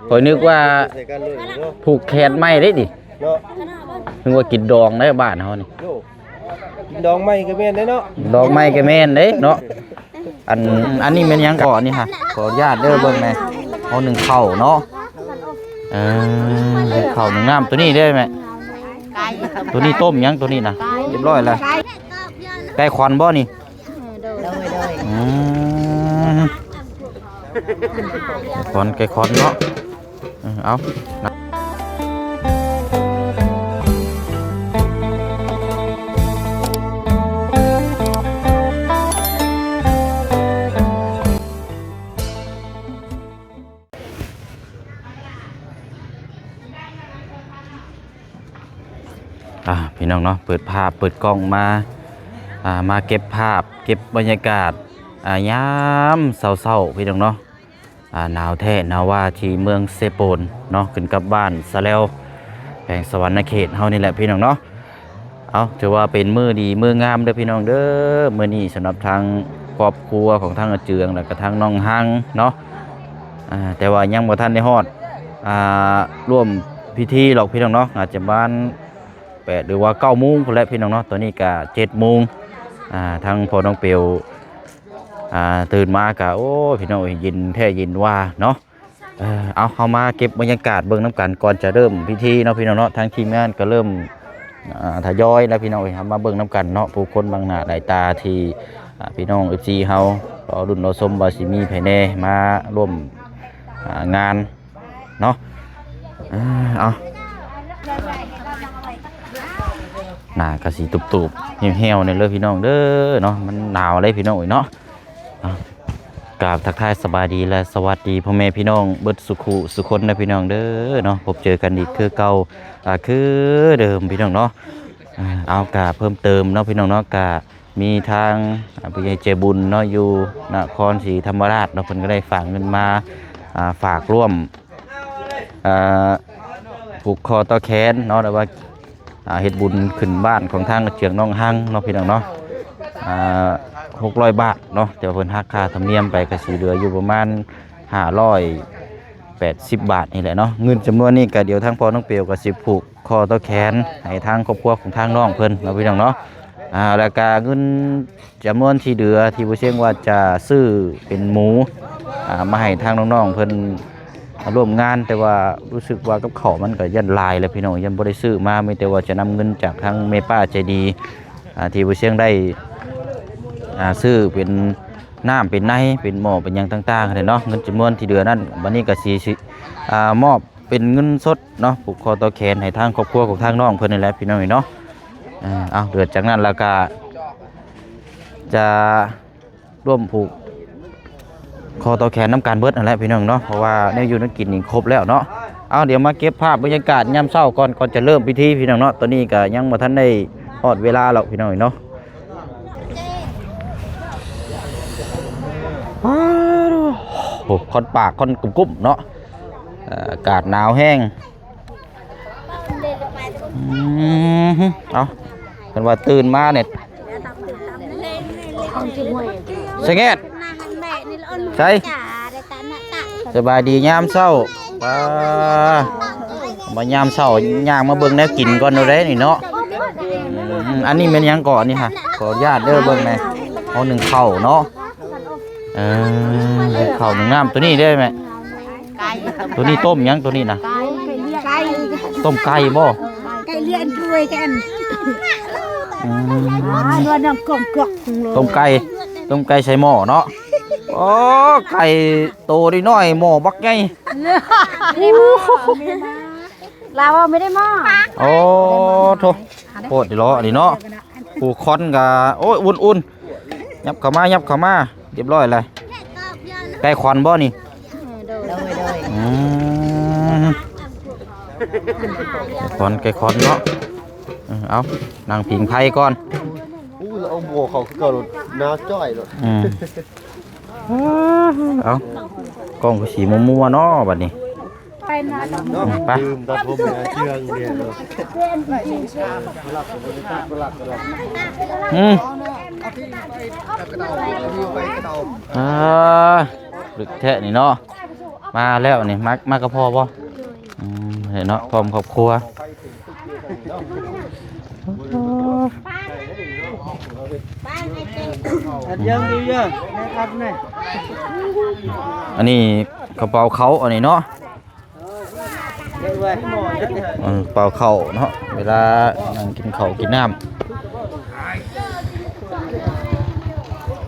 ข่อยนึกว่าผูกแขนไม้ได้ดิเนาะนึกว่ากินดองได้บ้านเฮานี่กินดองไม้ก็แม่นได้เนาะดองไม้ก็แม่นเด้เนาะอันนี้แม่นหยังก่อนนี่ค่ะขออนุญาตเด้อเบิ่งแม่เอาหนึ่งข้าวเนาะข้าวหนึ่งน้ำตัวนี้ได้ไหมตัวนี้ต้มยังตัวนี้นะเรียบร้อยแล้วไก่ควันบ่นี่ควันไก่ควันเนาะเอาพี่น้องเนาะเปิดภาพเปิดกล้องมาเก็บภาพเก็บบรรยากาศยามเศร้าๆพี่น้องเนาะหนาวแท้หนาวว่าที่เมืองเซโปนเนาะขึ้นกับบ้านซาเลวแห่งสวรรค์เขตเฮานี่แหละพี่น้องเนาะเอาถือว่าเป็นมื้อดีมื้องามเด้อพี่น้องเด้อมื้อนี้สำหรับทางครอบครัวของทางอาเจืองและก็ทางน้องฮังเนาะแต่ว่ายังบ่ทันได้ฮอดร่วมพิธีหรอกพี่น้องเนาะอาจจะบ้าน8หรือว่า9 โมงพุ่นแหละพี่น้องเนาะตอนนี้ก็7 โมงทางพ่อน้องเปียวตื่นมากะโอ้พี่น้องยินแท้ยินว่าเนาะเอาเข้ามาเก็บบรรยากาศเบิ่งน้ำกันก่อนจะเริ่มพิธีเนาะพี่น้องเนาะทางทีมงานก็เริ่มทยอยแล้วพี่น้องมาเบิ่งน้ำกันเนาะผู้คนบางหน้าหลายตาที่พี่น้องFCเฮาเราดุนเราสมบาสิมีภายในมาร่วมงานเนาะเอาหน้ากระสีตุบๆเหี่ยวๆเนี่ยเลยพี่น้องเด้อเนาะมันหนาวเลยพี่น้องเนาะกราบทักทายสบายดีและสวัสดีพ่อแม่พี่น้องเบิดสุคนนะพี่น้องเด้อเนาะพบเจอกันอีกคือเก่าคือเดิมพี่น้องเนาะเอากาเพิ่มเติมเนาะพี่น้องเนาะกามีทางผู้ใหญ่ใจบุญเนาะอยู่นครศรีธรรมราชเนาะเพิ่นก็ได้ฝากเงินมาฝากร่วมผูกคอต่อแขนเนาะแต่ว่าเฮ็ดบุญขึ้นบ้านของทางเจียงน้องฮังเนาะพี่น้องเนาะ600 บาทเนาะแต่ว่าเพิ่นหักค่าธรรมเนียมไปก็สิเหลืออยู่ประมาณ580 บาทนี่แหละเนาะเงินจำนวนนี้ก็เดี๋ยวทางพ่อน้องเปียวก็สิผูกคอต่อแขนให้ทางครอบครัวของทางน้องเพิ่นเนาะพี่น้องเนาะแล้วก็เงินจำนวนที่เหลือที่บ่เชื่อว่าจะซื้อเป็นหมูมาให้ทางน้องๆเพิ่นร่วมงานแต่ว่ารู้สึกว่ากับเขามันก็ยันลายแล้วพี่น้องยันบ่ได้ซื้อมาไม่แต่ว่าจะนำเงินจากทางแม่ป้าใจดีที่บ่เชื่อได้ซื้อเป็นน้ำเป็นไนเป็นหม้อเป็นอย่างต่างๆเลยเนาะเงินจำนวนที่เหลือนั่นวันนี้ก็สิมอบเป็นเงินสดเนาะผูกคอต่อแขนให้ทางครอบครัวของทางน้องเพิ่นนี่แหละพี่น้องเนาะเอาเดือดจากนั้นแล้วก็จะร่วมผูกคอต่อแขนน้ำการเบิดนั่นแหละพี่น้องเนาะเพราะว่าเนี่ยอยู่นักกินนี่ครบแล้วเนาะเอาเดี๋ยวมาเก็บภาพบรรยากาศยามเช้าก่อนจะเริ่มพิธีพี่น้องเนาะตอนนี้ก็ยังบ่ทันได้ฮอดเวลาหรอกพี่น้องเนาะโอ้คอนปากคอนกุ้มเนาะอากาศหนาวแห้งเอาเป็นว่าตื่นมาเนี่ยเสงดใช่สบายดียามเช้ามายามเช้าย่างมาเบิ่งแนวกินก่อนเอาได้นี่เนาะอันนี้เป็นยังก่อนนี่ค่ะขออนุญาตเด้อเบิ่งหน่อยเอาหนึ่งข้าวเนาะข้าวหนึ่งน้ำตัวนี้ได้ไหมตัวนี้ต้มยังตัวนี้นะต้มไก่บ่ไก่เลี้ยนช่วยกันต้มไก่ใส่หม้อเนาะโอ้ไก่โตดีน้อยหม้อบักไงเราไม่ได้หม้อโอ้โถโคตรดีล้อดีเนาะปูคอนกับโอ้ยอุ่นยับเข้ามาเรียบร้อยเลยไก่ควันบ่นี่คอนไก่คอนเนาะเอานางผิงไผ่ก่อนเอาหมวกเขาก็น่าจ้อยเลยเอากล้องสีมัวๆเนาะบัดนี้ไปลืมตัดผมเชื่องเนี่ยลึกแท้นี่เนาะ มาแล้วนี่มากระพอบ่เห็นเนาะพร้อมครอบครัวอันนี้กระเป๋าเขาอันนี้เนาะเป่าเข่าเนาะเวลานั่งกินข้าวกินน้ำ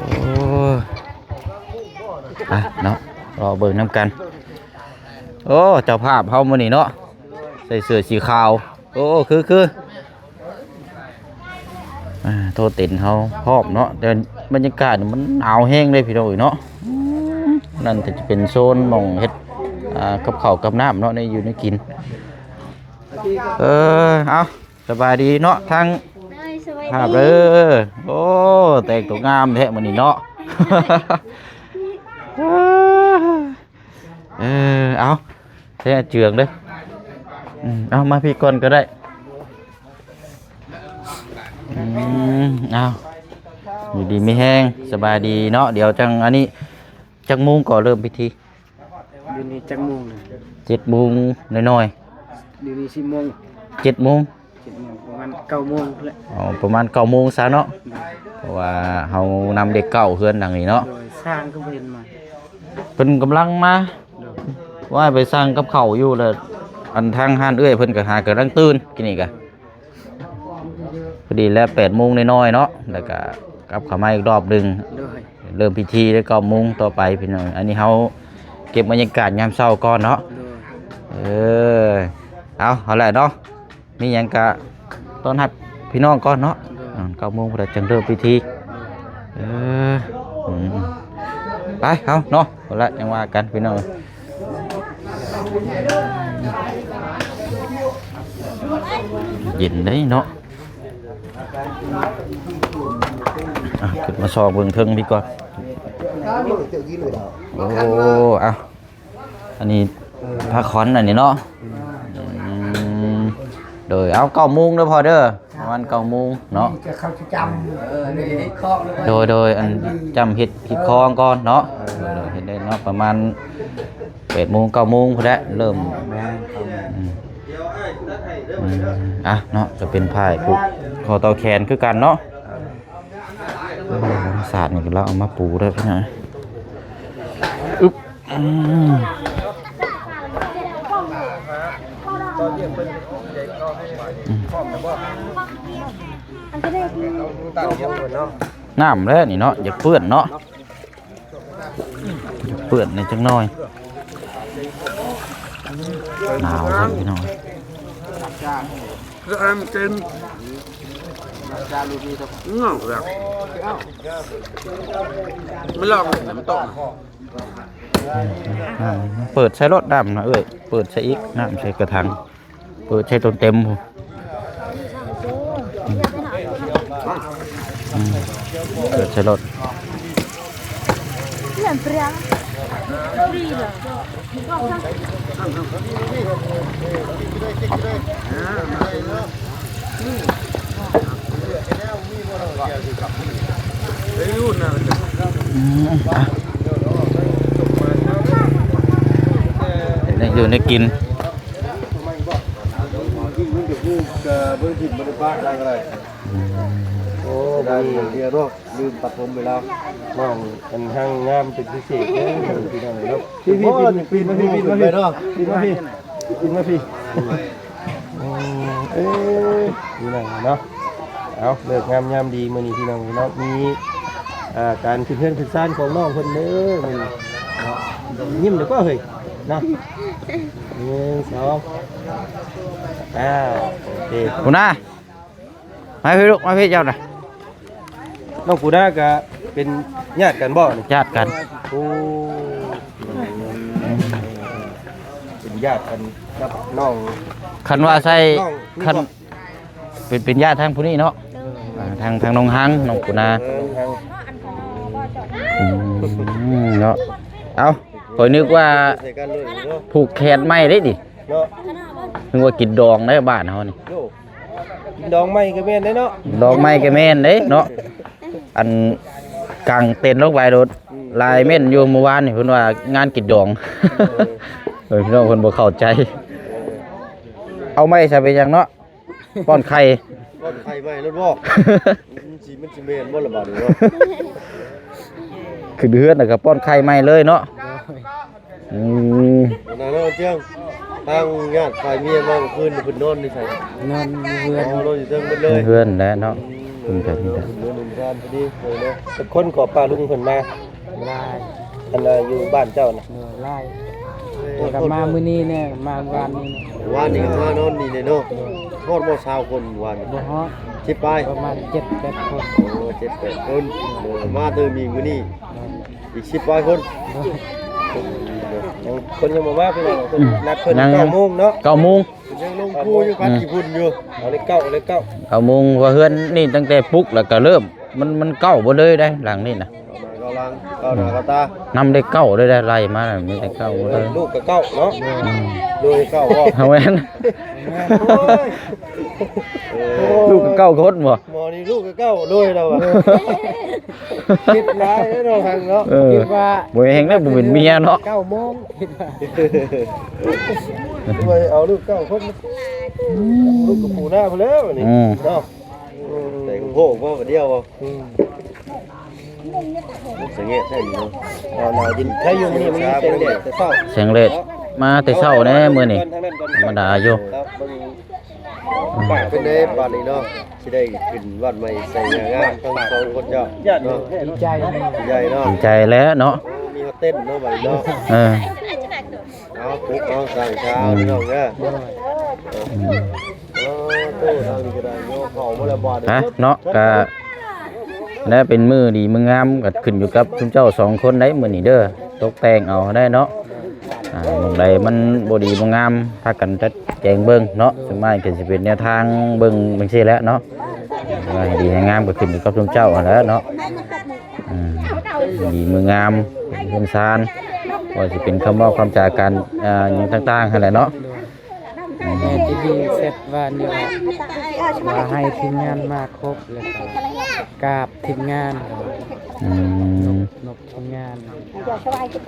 โอ้เนาะรอเบิ่งน้ำกันโอ้เจ้าภาพเฮามื้อนี้เนาะใส่เสื้อสีขาวโอ้คือโทษติ่นเฮาพร้อมเนาะแต่บรรยากาศมันหนาวแห้งเลยพี่น้องเนาะนั่นจะเป็นโซนหม่องเฮ็ดกับข้าวกับน้ำเนาะในอยู่ในกินเอาสบายดีเนาะทั้งภาพโอ้แต่งตัวงามแท้มื้อนี้เนาะเอาแท้เจืองเด้อเอามาพี่ก่อนก็ได้เอาอยู่ดีไม่แห้งสบายดีเนาะเดี๋ยวจังอันนี้จังโมงก่อนเริ่มพิธีเดี๋ยวนี้จังโมงเลย 7 โมงน้อย เดี๋ยวนี้10 โมง ๆ7 โมง 7 โมงประมาณ9 โมงแหละ ประมาณ9 โมงซะเนาะเพราะว่าเฮานำเด็กเก่าเฮือนดังนี้เนาะ โดยสร้างก็เห็นมา เพิ่นกำลังมาว่าไปสร้างกับเขาวอยู่แล้วอันทางห้านเอื้อยเพิ่นก็หากำลังตื่นกินนี่กะพอดีแล้ว8 โมงน้อยๆเนาะแล้วก็กลับเข้ามาอีกรอบนึง โดย เริ่มพิธีแล้ว9 โมงต่อไปพี่น้องอันนี้เฮาเก็บบรรยากาศยามเช้าก่อนเนาะ โดย เอาแหละเนาะมีหยังกะต้อนรับพี่น้องก่อนเนาะ9 โมงพอดีจังเริ่มพิธีไปเอาเนาะเอาละยังว่ากันพี่น้องเย็นได้เนาะขึ้นมาซอเบิ่งเทิงพี่ก่อนโอ้เอาอันนี้ผ้าขอนอันนี้เนาะโดยเอา9 โมงเด้อพอเด้อประมาณ9 โมงเนาะโดยอันจำเฮ็ดคองก่อนเนาะเฮ็ดได้เนาะประมาณ8 โมง 9 โมงพุ่นแหละเริ่มเนาะจะเป็นผ้าผูกคอเตาแขนคือกันเนาะศาสตร์นี่เราเอามาปูได้พี่น้องอึ๊บน้ำแล้วนี่เนาะอย่าเปื้อนเนาะอย่าเปื้อนในจังน้อยหนาวครับพี่น้องก็อันเป็นเงาแบบไม่ลองน้ำตก เปิดใช้รถดำนะเอ้ยเปิดใช้อีกน้ำใช้กระถางเปิดใช้ต้นเต็มเปิดใช้รถอยู่ในกินโอ้ได้เดียวรอกลืมตัดผมไปแล้วน้องมันห้างงามเป็นพิเศษเด้อพี่น้องเนาะพี่ปีนมาพี่เนาะปีนมาพี่นี่นะเนาะเอาเลิกงามยามดีมื้อนี้พี่น้องเนาะมีการขึ้นเฮือนขึ้นศาลของน้องเพิ่นเด้อมื้อนี้ยิ้มเด้อก็เฮ้ยเนาะ1 2โอเค ปูนามาพี่ลูกมาพี่เจ้าน่ะ น้องปูนาก็เป็นญาติกันบ่นี่ ญาติกัน โอ้เป็นญาติกันกับน้อง คันว่าใช่ น้อง คันเป็นญาติทางผู้นี้เนาะทางน้องฮังน้องปูนาเนาะเอาคอยนึกว่า ใส่กันเลยเนาะ ผูกแขนไม่ได้ดิ เนาะ นึกว่ากินดองได้บ้านเฮานี่ โยกินดองไม้ก็แม่นได้เนาะ ดองไม้ก็แม่นเด้เนาะอันกลางเต็นท์ลงไปรถ ลายเม่นอยู่เมื่อวานนี่เพิ่นว่างานกิจดองพี่น้องเพิ่นบ่เข้าใจ เอาไม้ใส่ไปยังเนาะป้อนไข่ ป้อนไข่ไว้แล้วบ่มันสิแม่นบ่ล่ะบาดนี้เนาะ คือเดือนน่ะก็ป้อนไข่ไม้เลยเนาะอืม นั่นเนาะเจียงทางญาติฝ่ายเมียมาเมื่อคืนเพิ่นนอนนี่ใส่นอนอยู่เรือนนอนอยู่เทิงเบิดเลย เพื่อนแล้วเนาะคุณจะนี่แหละ เรือนนุ่มร้านพอดีเลยเนาะเป็นคนขอป้าลุงเพิ่นมาลายอันน่ะอยู่บ้านเจ้าน่ะลายกลับมามื้อนี้เนี่ยมาวานนี้วานนี้มานอนนี่เลยเนาะฮอดบ่20คนวานบ่ฮอด10ปลายประมาณ7-8คนโอ้7-8คนมาเติมอีกมื้อนี้อีก10ปลายคนยังคนยังบ่มาพี่น้องเพิ่นนัดเพิ่น9:00 นเนาะ 9 โมง ยังลงครูอยู่พัดกี่พุ่นอยู่เอาเลข9เลข9 9 โมงว่าเฮือนนี่ตั้งแต่ปลุกแล้วก็เริ่มมันเก้าบ่เลยได้หลังนี่น่ะ เอาลังเอาหน้าเอาตาน ำได้เก้าเลยได้ไล่มาน่ะมีแต่เก้าบ่เลย ลูกก็9เนาะลูกก็9บ่ เอาแม่นลูกก็เก้าคนบ่ หมอนี่ลูกก็9โดยเราอ่ะคิดหลายเนาะทางเนาะ คิดว่าบ่แฮงได้บ่เป็นเมียเนาะ 9โมงคิดว่าเอาลูก9คนลูกกับปู่หน้าไปแล้วนี่เนาะแต่โหบ่เดียวบ่สังเกตได้อยู่เนาะเอาหน้าดินถ้าอยู่มื้อนี้มันมีแสงแดดแต่เช้า แสงเลดมาแต่เช้าแน่มื้อนี้ธรรมดาอยู่ บ้านเป็นได้บ้านนี้เนาะสิได้ขึ้นวัดใหม่ใส่งามทั้งสองคนเจ้าเนาะดีใจเนาะ ดีใจแล้วเนาะ มีเขาเต้นเนาะบัดนี้เนาะ เอาปุ๊บเอาสั่งเช้าพี่น้องเด้อตู้ทางนี้ก็ได้โยกเขาบ่ได้บ่ได้ ฮะเนาะก็และเป็นมือดีมืองามก็ขึ้นอยู่กับคุณเจ้าสองคนได้มื้อนี้เด้อตกแต่งเอาได้เนาะบางใดมันบ่ดีบ่งามพากันจัดแจงเบิ่งเนาะส่วนมากก็สิเป็นแนวทางเบิ่งจังซี่แหละเนาะว่าให้ดีให้งามก็ขึ้นอยู่กับคุณเจ้าหั่นแหละเนาะดีมืองามเพิ่นซานว่าสิเป็นคำเว้าคำจากันหยังต่างๆหั่นแหละเนาะ แม่ที่ดีเสร็จวันนี้ว่าให้ทีมงานมาครบเลยครับกราบทีมงาน นกทีมงาน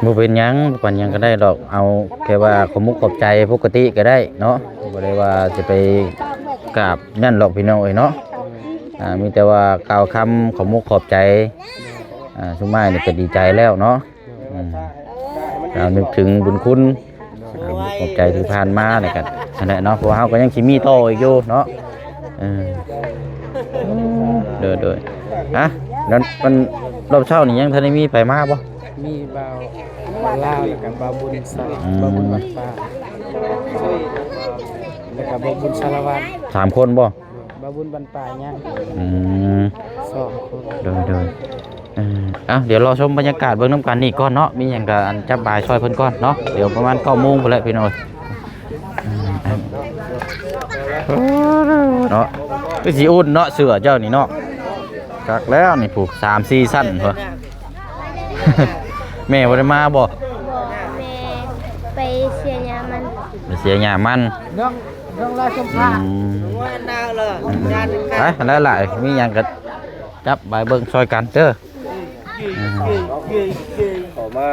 บ่เป็นหยังบ่เป็นหยังก็ได้ดอกเอาแค่ว่าขอมุกขอบใจปกติก็ได้เนาะบ่ได้ว่าจะไปกราบนั่นหรอกพี่น้องเอ้ยเนาะมีแต่ว่ากล่าวคำขอมุกขอบใจสุมายนี่ก็ดีใจแล้วเนาะเรานึกถึงบุญคุณขอบใจที่ผ่านมานี่ก็นั่นแหละเนาะเพราะว่าเฮาก็ยังสิมีต่ออีกอยู่เนาะเด้อๆฮะนั้นมันรอบเช้านี่ยังทันได้มีไปมาบ่ มีเบาลาวแล้วก็เบาบุญสักเบาบุญวัดป่าแล้วก็เบาบุญสารวัตร 3 คนบ่ เบาบุญบันป่าย่าง2 คน เด้อเดี๋ยวรอชมบรรยากาศเบิ่งน้ำกันนี่ก่อนเนาะมีหยังก็อันจับบายซอยเพิ่นก่อนเนาะเดี๋ยวประมาณ 9 โมงพุ่นแหละพี่น้องเนาะคือสิอุ่นเนาะเสื้อเจ้านี่เนาะกักแล้วนี่ผูก3-4สั้นพุ่น แม่บ่ได้มาบ่ แม่ไปเสียยามัน ไปเสียหญ้ามัน น้องราชมพา ไปแล้วล่ะมีหยังก็จับใบเบิ่งซอยกันเด้อ ออกมา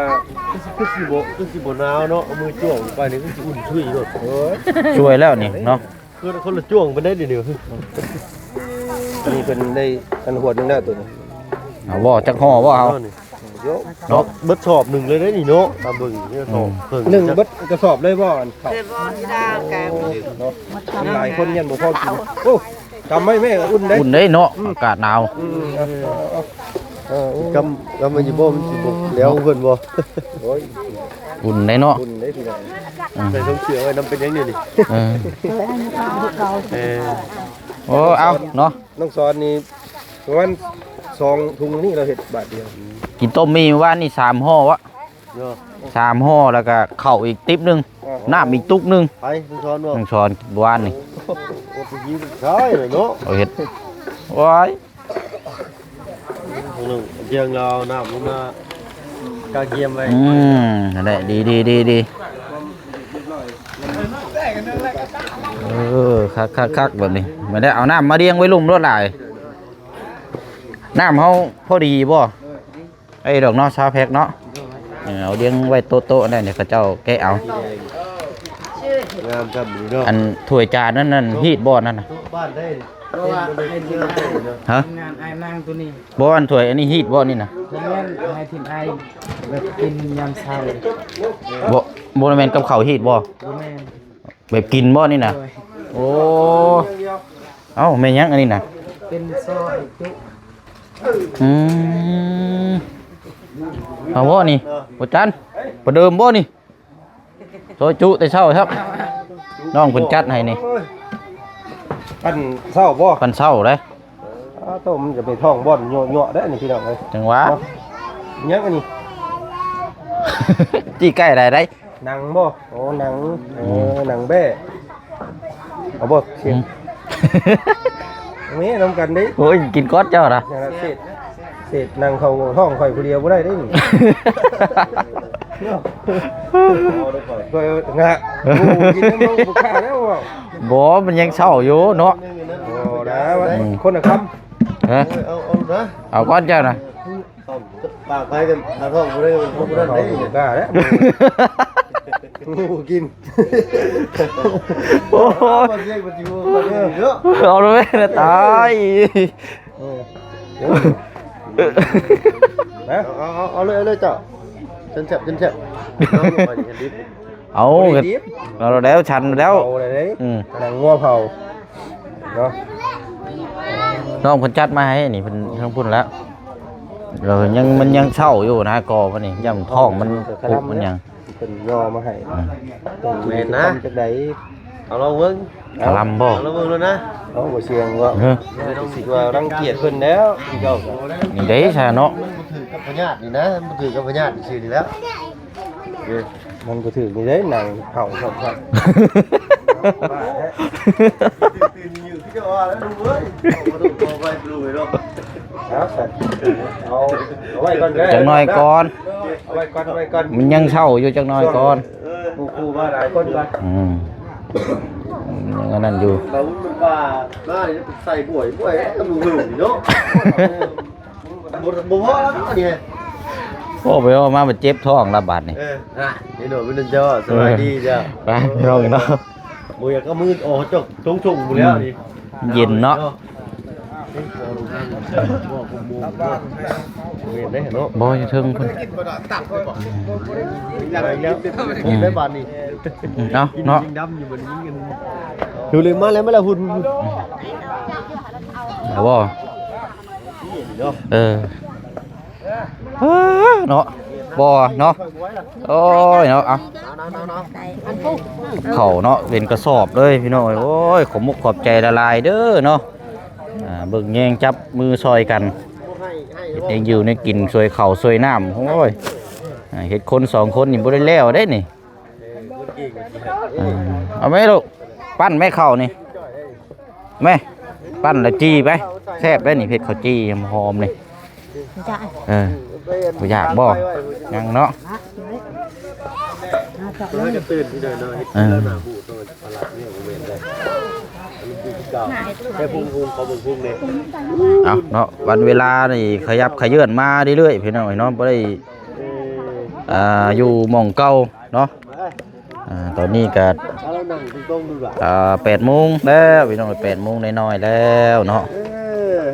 คือสิบ่หนาวเนาะเอามือจ้วงไปนี่คือสิอุ่นชุยโลดโอ้ย ช่วยแล้วนี่เนาะ คือคนละจ้วงไปได้เดี๋ยวนี่เป็นได้อันหัวนึงหน้าตัวนี้ เอาบ่จักห่อบ่เอา เนาะเบิดสอบหนึ่งเลยได้นี่เนาะตามเบิ่งนี่สอบเพิ่งหนึ่งเบิดกระสอบเลยบ่อันเนาะหลายคนยันบ่พอกินโอ้จำไม่แม่อุ่นได้ อุ่นเด้เนาะอากาศหนาว กำมันสิบ่มันสิบ่แล้วเพิ่นบ่โอ้ย อุ่นเด้เนาะ อุ่นได้พี่น้องใส่ต้องเชื่อไว้นำเป็นยังนี่ โอ้เอาเนาะ น้องสอนนี่ประมาณ2ถุงนี่เราเฮ็ดบาทเดียว กินต้มมีเมื่อวานนี่3ห่อวะ เนาะ 3ห่อแล้วก็ข้าวอีกติ๊บนึงน้ำอีกตุกนึง ไปน้องสอนบ่ น้องชอนกินเมื่อวานนี่ โอ้ไปยิงใช่เลยเนาะ เอาเฮ็ดว้าย หนึ่งเจียงเราน้ำลงมากาเกียมไว้ นั่นแหละดีคักแบบนี้ไม่ได้เอาน้ำมาเรียงไว้ลุ่มรถหลายน้ำเขาพอดีบ่ ไอ้ดอกเนาะชาวแพ็กเนาะเอาเลี้ยงไว้โต๊ะๆได้เดี๋ยวเขาเจ้าแกะเอา งามจับดีเนาะ อันถ้วยจานนั่นฮีทบ่นั่นน่ะ บ้านได้ เพราะว่าให้ทีม ฮะ งานไอ้นางตัวนี้ บ่อันถ้วยอันนี้ฮีทบ่นี่น่ะ เพื่อนให้ทีมไอ้แบบกินยามเช้า บ่แม่นกับข้าวฮีทบ่ บ่แม่น แบบกินบ่นี่น่ะ โดย โอ้เอ้าแม่นยังอันนี้น่ะ เป็นซอไอ้จุ อืมเอาบ่นี่บ่จันประเดิมบ่นี่โซจุแต่เช้าครับน้องเพิ่นจัดให้นี่ ปั้นเศร้าบ่ เพิ่นเช้าเลย ต้มจะไปท่องบ่อนเหยาะๆได้นี่พี่น้องเอ้ย จังหวะ ยังอันนี้ จี้ใกล้ได้ได้ หนังบ่โอ้หนังหนังแบ้เอาบ่เสียงนี่นำกันดิ โอ้ยกินก๊อดเจ้าน่ะ อย่างละเศษหนังเข้าท้องข่อยผู้เดียวบ่ได้เด้นี่ข่อยงะโอ้กินน้ำมันบ่ค่าแล้วว่ะ บ่มันยังเช้าอยู่เนาะ โอ้ดาคนน่ะครับ ฮะ เอานะ เอาก้อนเจ้าน่ะ ปากไปกันหาท้องบ่ได้มันบ่ได้ได้กล้าแล้วงูกิน โอ้ย มาเรียกมาจิวมาเด้อ เอาเลยนะตาย นะเอาเลยเจ้าจนแฉบเอากันเราแล้วชันแล้ว เอาเลยเด้ Ừ. หนังงัวเผาเนาะ น้องเพิ่นจัดมาให้นี่เพิ่นทั้งพุ่นแล้วเรายังมันยังเช่าอยู่นะกอมันนี่ย่ำท้องมันปุบมันยัง เป็นย่อมาให้ แม่นนะ จากไหน เอาลองเบิ่ง กะลำบ่ เอาลองเบิ่งแล้วนะ เอาบ่เสียงว่า เออ สิว่ารังเกียจเพิ่นแล้วพี่เจ้า นี่เด้ชาเนาะ มันถือกับพญาตินี่นะมันถือกับพญาติชื่อนี่แล้ว มันก็ถือนี่เด้หนังเผาครับ ตื่นอยู่ที่จะว่าแล้วดูเว้ยเอาดูเอาไปดูไปเนาะ เอาไว้ก่อน จังน้อยก่อน เอาไว้ก่อน มันยังเช่าอยู่จังน้อยก่อน ครูมาหลายคนก่อน ยังอันนั้นอยู่ เรามันว่าบ้านนี่ใส่บ่วยก็ดูหึเนาะบ่พอแล้วนี่ โอ้ไปเอามาเจ็บท้องระบาดนี่ นี่หนูเป็นเจ้าสบายดีจ้ะ ไปเราเนาะ บ่อยากก็มืดอ๋อจกชงๆอยู่แล้วนี่ เย็นเนาะ เห็นได้เนาะ บ่จะถึงคน กินได้บานนี่ เนาะเนาะ ดำอยู่บนนี้กันดูเลยมาแล้วไม่ละหุ่น เอาบ่เออเนาะบ่เนาะโอ้ยเนาะเอาเข่าเนาะเป็นกระสอบเลยพี่น้องโอ้ยขอมุกขอบใจละลายเด้อเนาะเบิ่งแยงจับมือซอยกันเองอยู่ในกินซวยเข่าซวยน้ำโอ้ยเฮ็ดคนสองคนนี่บ่ได้แล้วได้นี่เอาไหมลูกปั้นไหมเข่านี่แม่ปั้นแล้วจี้ไปแซ่บได้นี่เผ็ดข้าวจี้หอมๆนี่บ่อยากบ่ยังเนาะ จะตื่นที่เดินเนาะหน้าบูตัวตลาดเนี่ยผมเห็นได้แค่พุ่งเขาพุ่งเลย เอาเนาะวันเวลานี่ขยับขยื่นมาเรื่อยๆพี่น้องเนาะบ่ได้อยู่หม่องเก่าเนาะตอนนี้ก็ เรานั่งตรงๆดูแบบ 8 โมงแล้วพี่น้อง8 โมงน้อยๆแล้วเนาะ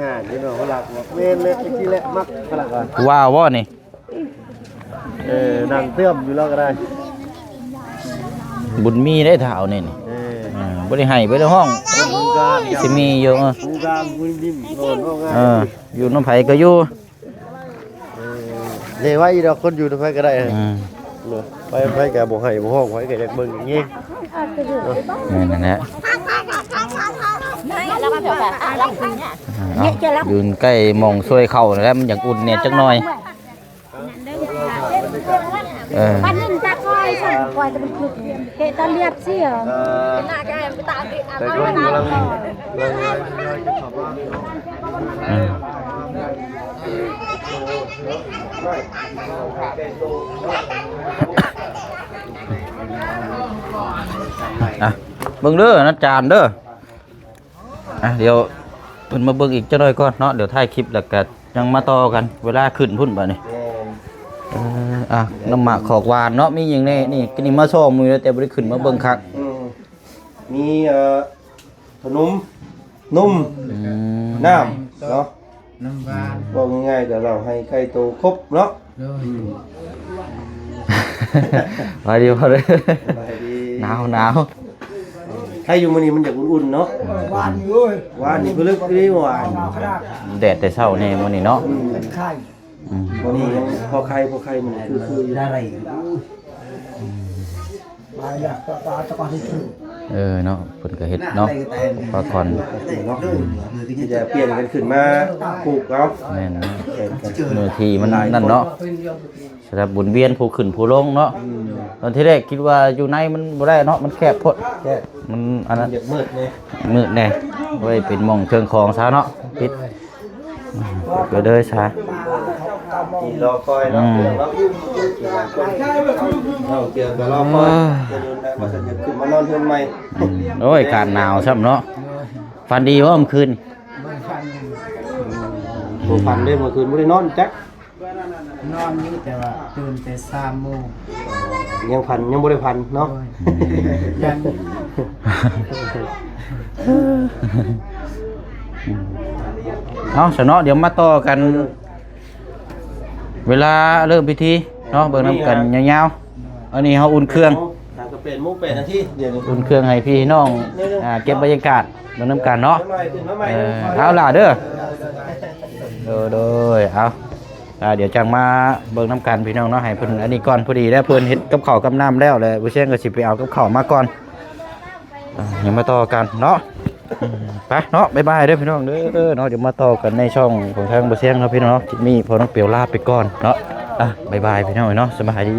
ห่านที่น้องเขาหลักเมนเลยที่แหละมักขลังก่อน ว้าวบ่นี่ นั่งเตื้อมอยู่แล้วก็ได้ บุญมีได้เท่านี่บ่ได้ให้บ่ได้ห้องสิมีอยู่กูการกูดิ้นโดนว่าไง อยู่น้ำไผก็อยู่ เลยว่าอีดอกคนอยู่ในไฟก็ได้ไปแกบอกให้บอกห้องไว้แกจะเบิ่งอย่างงี้ นั่นแหละยืนใกล้หม่องซวยเข้าแล้วมันอยากอุ่นเนี่ยจักหน่อยปันนึงตาคอยสั่งคอยจะเป็นคลุกเกตาเลียบเสีย แต่คนกำลังเบิ่งเด้อนะจานเด้อเดี๋ยวเพิ่นมาเบิ่งอีกจักหน่อยก่อนเนาะเดี๋ยวถ่ายคลิปแล้วก็ยังมาต่อกันเวลาขึ้นพุ่นบ่นี่ อ่ะน้ำหมากขอกหวานเนาะมีหยังแน่นี่กินนี่มาซ่อมมือแล้วแต่บ่ได้ขึ้นมาเบิ่งคัก มีขนมนุ่ม น้ำเนาะ น้ำหวาน บอกง่ายๆก็เราให้ไก่โตครบเนาะ โดย มาดีพอเลย สบายดี หนาว ให้อยู่มื้อนี้มันอยากอุ่นๆเนาะหวานอยู่หวานนี่เพิ่นลึกไปหวาน แดดแต่เช้านี่มื้อนี้เนาะ มื้อนี้ยังพอไข่มันคืออยู่ได้ไร เนาะเพิ่นก็เฮ็ดเนาะปลาคอน เนาะจะเปลี่ยนกันขึ้นมาปลูกเอา แม่น แข่งกัน เนื้อที่มันนั่นเนาะสำหรับบุญเวียนผู้ขึ้นผู้ลงเนาะตอนที่แรกคิดว่าอยู่ในมันบ่ได้เนาะมันแคบโพด แค่ มันอันนั้น อยากมืดเลย มืดแน่ไว้เป็นหม่องเชิงของซะเนาะปิดก็เด้อซะ ที่รอคอยเนาะเนาะเราเกี่ยวกับรอคอยจะโดนได้ว่าจะขึ้นมานอนเพิ่นใหม่ โอ้ยการหนาวซ้ำเนาะฝันดีว่าเมื่อคืน บ่ฝันได้เมื่อคืนบ่ได้นอนจัก นอนอยู่แต่ว่าตื่นแต่3 โมง ยังพันยังบ่ได้พันเนาะ ยัน เอาซะเนาะเดี๋ยวมาต่อกัน เวลาเริ่มพิธีเนาะเบิ่งนํกันยาวๆอันนี้เฮาอุ่นเครื่อง ทางก็เป็นมุก8นาทีเดี๋ยวนี้ อุ่นเครื่องให้พี่น้องเก็บบรรยากาศเบิ่งนํกันเนาะ ขึ้นมาใหม่ เอาล่ะเด้อโดยเอาเดี๋ยวจังมาเบิ่งน้ำกันพี่น้องเนาะให้เพิ่นอันนี้ก่อนพอดีแล้วเพิ่นเฮ็ดกับข้าวกับน้ำแล้วเลยบ่เช่นก็สิไปเอากับข้าวมาก่อนยังมาต่อกันเนาะไปเนาะบ๊ายบายเด้อพี่น้องเด้อเนาะเดี๋ยวมาต่อกันในช่องของทางบ่เช่นเนาะพี่น้องเนาะจิตมีพอน้องเปียวลาไปก่อนเนาะบ๊ายบายพี่น้องเนาะสบายดี